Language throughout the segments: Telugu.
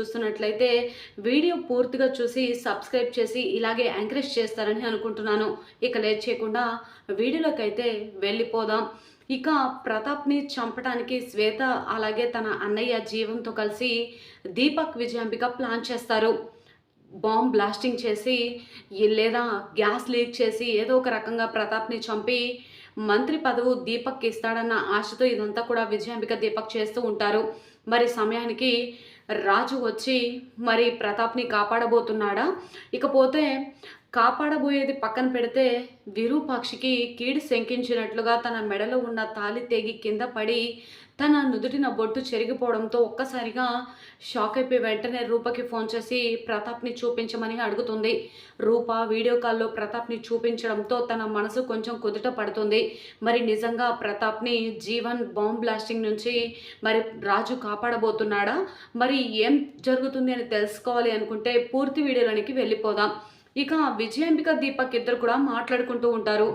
చూస్తున్నట్లయితే వీడియో పూర్తిగా చూసి సబ్స్క్రైబ్ చేసి ఇలాగే ఎంకరేజ్ చేస్తారని అనుకుంటున్నాను. ఇక లేట్ చేయకుండా వీడియోలోకి అయితే వెళ్ళిపోదాం. ఇక ప్రతాప్ని చంపడానికి శ్వేత అలాగే తన అన్నయ్య జీవంతో కలిసి దీపక్ విజయాంబిక ప్లాన్ చేస్తారు. బాంబ్ బ్లాస్టింగ్ చేసి లేదా గ్యాస్ లీక్ చేసి ఏదో ఒక రకంగా ప్రతాప్ని చంపి మంత్రి పదవు దీపక్ ఇస్తాడన్న ఆశతో ఇదంతా కూడా విజయాంబిక దీపక్ చేస్తూ ఉంటారు. మరి సమయానికి రాజు వచ్చి మరి ప్రతాప్ని కాపాడబోతున్నాడా? ఇకపోతే కాపాడబోయేది పక్కన పెడితే విరూపాక్షికి కీడు శంకించినట్లుగా తన మెడలో ఉన్న తాళి తెగి కింద పడి తన నుదుటిన బొట్టు చెరిగిపోవడంతో ఒక్కసారిగా షాక్ అయిపోయి వెంటనే రూపకి ఫోన్ చేసి ప్రతాప్ని చూపించమని అడుగుతుంది. రూప వీడియో కాల్లో ప్రతాప్ని చూపించడంతో తన మనసు కొంచెం కుదుట పడుతుంది. మరి నిజంగా ప్రతాప్ని జీవన్ బాంబ్ బ్లాస్టింగ్ నుంచి మరి రాజు కాపాడబోతున్నాడా? మరి ఏం జరుగుతుంది అని తెలుసుకోవాలి అనుకుంటే పూర్తి వీడియోలోనికి వెళ్ళిపోదాం. ఇక విజయాంబిక దీపక్ ఇద్దరు కూడా మాట్లాడుకుంటూ ఉంటారు.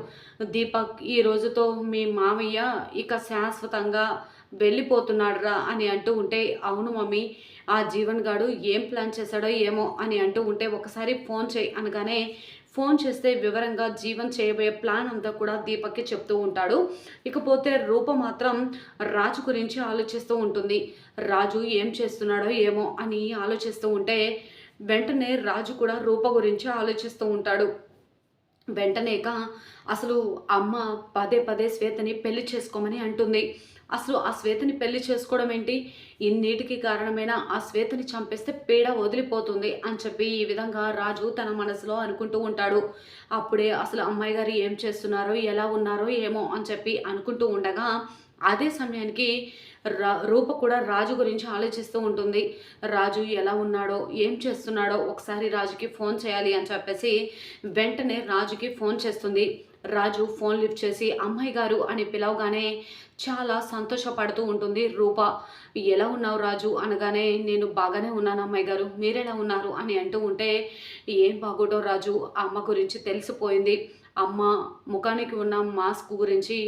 దీపక్ ఈ రోజుతో మీ మామయ్య ఇక శాశ్వతంగా వెళ్ళిపోతున్నాడురా అని అంటూ ఉంటే, అవును మమ్మీ, ఆ జీవన్ గాడు ఏం ప్లాన్ చేశాడో ఏమో అని అంటూ ఉంటే, ఒకసారి ఫోన్ చేయి అనగానే ఫోన్ చేస్తే వివరంగా జీవన్ చేయబోయే ప్లాన్ అంతా కూడా దీపక్కి చెప్తూ ఉంటాడు. ఇకపోతే రూప మాత్రం రాజు గురించి ఆలోచిస్తూ ఉంటుంది. రాజు ఏం చేస్తున్నాడో ఏమో అని ఆలోచిస్తూ ఉంటే వెంటనే రాజు కూడా రూప గురించి ఆలోచిస్తూ ఉంటాడు. వెంటనేక అసలు అమ్మ పదే పదే శ్వేతని పెళ్లి చేసుకోమని అంటుంది. అసలు ఆ శ్వేతని పెళ్లి చేసుకోవడం ఏంటి? ఇన్నిటికి కారణమైన ఆ శ్వేతని చంపేస్తే పీడ వదిలిపోతుంది అని చెప్పి ఈ విధంగా రాజు తన మనసులో అనుకుంటూ ఉంటాడు. అప్పుడే అసలు అమ్మాయి గారు ఏం చేస్తున్నారో ఎలా ఉన్నారో ఏమో అని చెప్పి అనుకుంటూ ఉండగా అదే సమయానికి రూప కూడా రాజు గురించి ఆలోచిస్తూ ఉంటుంది. రాజు ఎలా ఉన్నాడో ఏం చేస్తున్నాడో ఒకసారి రాజుకి ఫోన్ చేయాలి అని చెప్పేసి వెంటనే రాజుకి ఫోన్ చేస్తుంది. రాజు ఫోన్ లిఫ్ట్ చేసి అమ్మాయి గారు అని పిలవగానే చాలా సంతోషపడుతూ ఉంటుంది రూప. ఎలా ఉన్నావు రాజు అనగానే నేను బాగానే ఉన్నాను అమ్మాయి గారు, మీరెలా ఉన్నారు అని అంటూ ఉంటే, ఏం బాగోటో రాజు, అమ్మ గురించి తెలిసిపోయింది. అమ్మ ముఖానికి ఉన్న మాస్క్ గురించి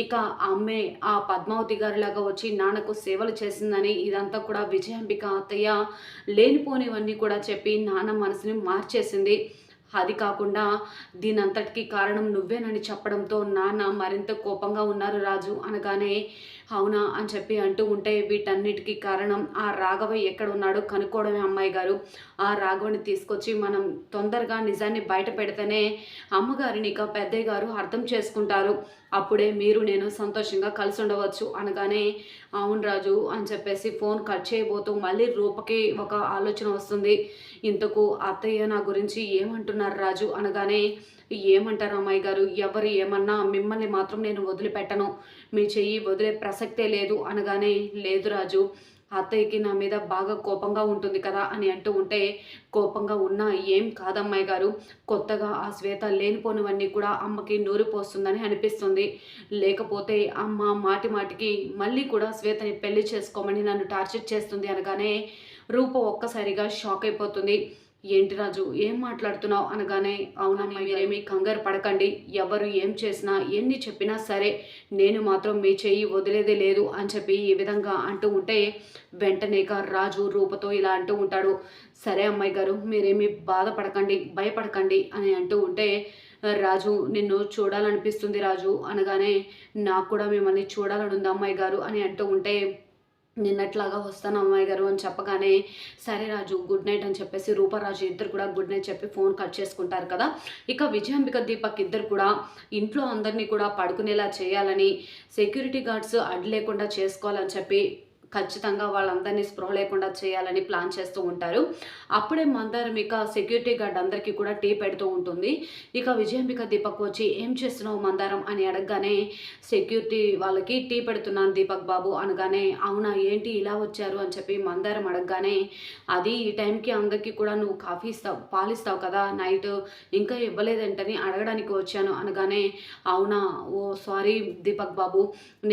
ఇక అమ్మే ఆ పద్మావతి గారిలాగా వచ్చి నాన్నకు సేవలు చేసిందని ఇదంతా కూడా విజయాంబిక అత్తయ్య లేనిపోనివన్నీ కూడా చెప్పి నాన్న మనసుని మార్చేసింది. అది కాకుండా దీనంతటికీ కారణం నువ్వేనని చెప్పడంతో నాన్న మరింత కోపంగా ఉన్నారు రాజు అనగానే, అవునా అని చెప్పి అంటూ ఉంటే, వీటన్నిటికీ కారణం ఆ రాఘవ ఎక్కడ ఉన్నాడో కనుక్కోవడమే అమ్మాయి గారు. ఆ రాఘవని తీసుకొచ్చి మనం తొందరగా నిజాన్ని బయట పెడితేనే అమ్మగారిని ఇక పెద్దయ్య గారు అర్థం చేసుకుంటారు. అప్పుడే మీరు నేను సంతోషంగా కలిసి ఉండవచ్చు అనగానే, అవును రాజు అని చెప్పేసి ఫోన్ కట్ చేయబోతూ మళ్ళీ రూపకి ఒక ఆలోచన వస్తుంది. ఇంతకు అత్తయ్య నా గురించి ఏమంటున్నారు రాజు అనగానే, ఏమంటారు అమ్మాయి గారు, ఎవరు ఏమన్నా మిమ్మల్ని మాత్రం నేను వదిలిపెట్టను, మీ చెయ్యి వదిలే ప్రసక్తే లేదు అనగానే, లేదు రాజు, అత్తయ్యకి నా మీద బాగా కోపంగా ఉంటుంది కదా అని అంటూ ఉంటే, కోపంగా ఉన్నా ఏం కాదమ్మాయి గారు, కొత్తగా ఆ శ్వేత లేనిపోనివన్నీ కూడా అమ్మకి నూరిపోస్తుందని అనిపిస్తుంది. లేకపోతే అమ్మ మాటి మాటికి మళ్ళీ కూడా శ్వేతని పెళ్లి చేసుకోమని నన్ను టార్చర్ చేస్తుంది అనగానే రూప ఒక్కసారిగా షాక్ అయిపోతుంది. ఏంటి రాజు ఏం మాట్లాడుతున్నావు అనగానే, అవునమ్మా మీరేమీ కంగారు పడకండి, ఎవరు ఏం చేసినా ఎన్ని చెప్పినా సరే నేను మాత్రం మీ చెయ్యి వదిలేదే లేదు అని చెప్పి ఈ విధంగా అంటూ ఉంటే వెంటనే రాజు రూపతో ఇలా అంటూ ఉంటాడు. సరే అమ్మాయి గారు మీరేమీ బాధపడకండి భయపడకండి అని అంటూ ఉంటే, రాజు నిన్ను చూడాలనిపిస్తుంది రాజు అనగానే, నాకు కూడా మిమ్మల్ని చూడాలని ఉంది అమ్మాయి గారు అని అంటూ ఉంటే, నిన్నట్లాగా వస్తాను అమ్మాయి గారు అని చెప్పగానే, సరే రాజు గుడ్ నైట్ అని చెప్పేసి రూపరాజు ఇద్దరు కూడా గుడ్ నైట్ చెప్పి ఫోన్ కట్ చేసుకుంటారు కదా. ఇక విజయాంబిక దీపక్ ఇద్దరు కూడా ఇంట్లో అందరినీ కూడా పడుకునేలా చేయాలని, సెక్యూరిటీ గార్డ్స్ అడ్డు లేకుండా చేసుకోవాలని చెప్పి ఖచ్చితంగా వాళ్ళందరినీ స్పృహ లేకుండా చేయాలని ప్లాన్ చేస్తూ ఉంటారు. అప్పుడే మందారం ఇక సెక్యూరిటీ గార్డ్ అందరికీ కూడా టీ పెడుతూ ఉంటుంది. ఇక విజయాంబిక దీపక్ వచ్చి ఏం చేస్తున్నావు మందారం అని అడగగానే, సెక్యూరిటీ వాళ్ళకి టీ పెడుతున్నాను దీపక్ బాబు అనగానే, అవునా ఏంటి ఇలా వచ్చారు అని చెప్పి మందారం అడగగానే, అది ఈ టైంకి అందరికీ కూడా నువ్వు కాఫీ ఇస్తావు పాలిస్తావు కదా నైట్, ఇంకా ఇవ్వలేదంటని అడగడానికి వచ్చాను అనగానే, అవునా ఓ సారీ దీపక్ బాబు,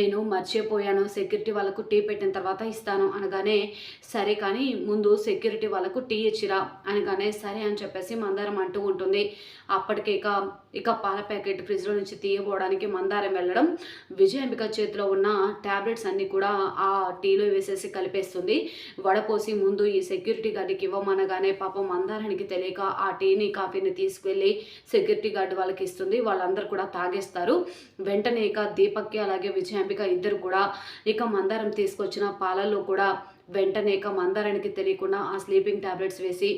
నేను మర్చిపోయాను, సెక్యూరిటీ వాళ్ళకు టీ పెట్టిన తర్వాత తర్వాత ఇస్తాను అనగానే, సరే కానీ ముందు సెక్యూరిటీ వాళ్ళకు టీ ఇచ్చిరా అనగానే, సరే అని చెప్పేసి మందారం అంటూ ఉంటుంది. అప్పటికే ఇక పాల ప్యాకెట్ ఫ్రిడ్జ్లో నుంచి తీయబోవడానికి మందారం వెళ్ళడం, విజయాంబిక చేతిలో ఉన్న ట్యాబ్లెట్స్ అన్నీ కూడా ఆ టీలో వేసేసి కలిపేస్తుంది. వడపోసి ముందు ఈ సెక్యూరిటీ గార్డుకి ఇవ్వమనగానే పాపం మందారానికి తెలియక ఆ టీని కాఫీని తీసుకువెళ్ళి సెక్యూరిటీ గార్డు వాళ్ళకి ఇస్తుంది. వాళ్ళందరూ కూడా తాగేస్తారు. వెంటనే దీపక్కి అలాగే విజయాంబిక ఇద్దరు కూడా మందారం తీసుకొచ్చిన పాలల్లో కూడా వెంటనే మందారానికి తెలియకుండా ఆ స్లీపింగ్ టాబ్లెట్స్ వేసి